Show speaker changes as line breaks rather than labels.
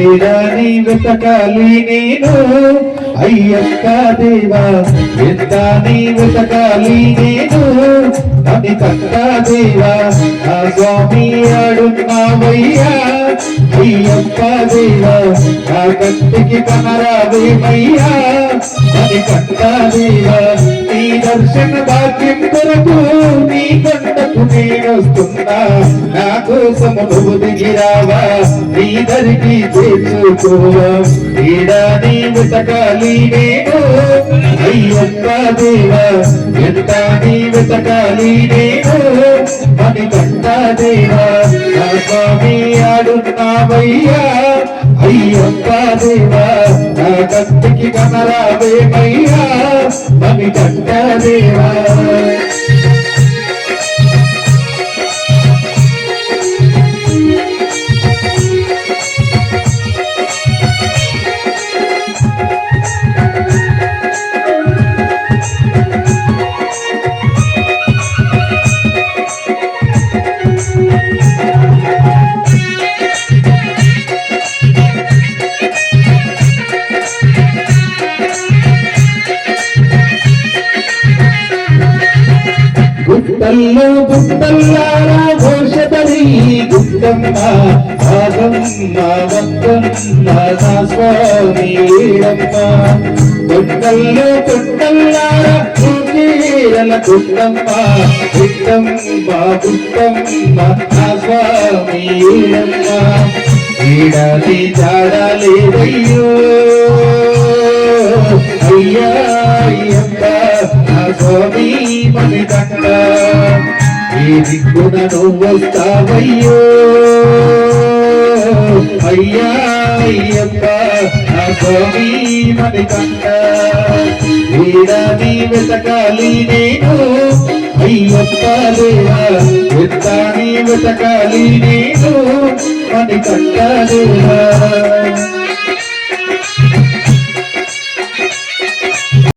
ఏడాని వెతకాలి నేను అయ్యప్ప దేవా, ఎంత నీ వెతకాలి నేను అని కక్క దేవా, ఆ స్వామి అడున్నావయ్యా అయ్యప్ప దేవా, ఆ కంటికి కనరావేమయ్యా అని కక్క దేవా, నీ దర్శన భాగ్యం కొరకు నీ కొండకు నేనొస్తున్నా, నా కోసము నువ్వు దిగిరావా నీ దరికి చేర్చుకోవా, ఏడాని వెతకాలి నేను అయ్యప్ప దేవా, ఎంత నీ వెతకాలి నేను అని కంట దేవా, నా స్వామి ఆడున్నావయ్యా అయ్యప్ప దేవా, నా కంటికి కనరావేమయ్యా అని కంట దేవా. గుట్టల్లో గుట్టల్లారా ఘోషపడి గుట్టమ్మ భాగమ్మ వద్దమ్మ నా స్వామి ఏడమ్మ, గుట్టల్లో గుట్టల్లారా కేరళ గుట్టమ్మ గుట్టమ్మ గుట్టమ్మ నా స్వామి ఏడమ్మ, ఏడాది జాడలేదయ్యో అయ్యా అయ్యప్ప నా స్వామి మణికంఠ, ఈ దిక్కున నువ్వొస్తావయ్యో అయ్యా అయ్యప్ప నా స్వామి మణికంఠ, ఏడాది వెతకాలి నేను అయ్యప్ప దేవా, ఎంత నీ వెతకాలి నేను మణికంఠ దేవా.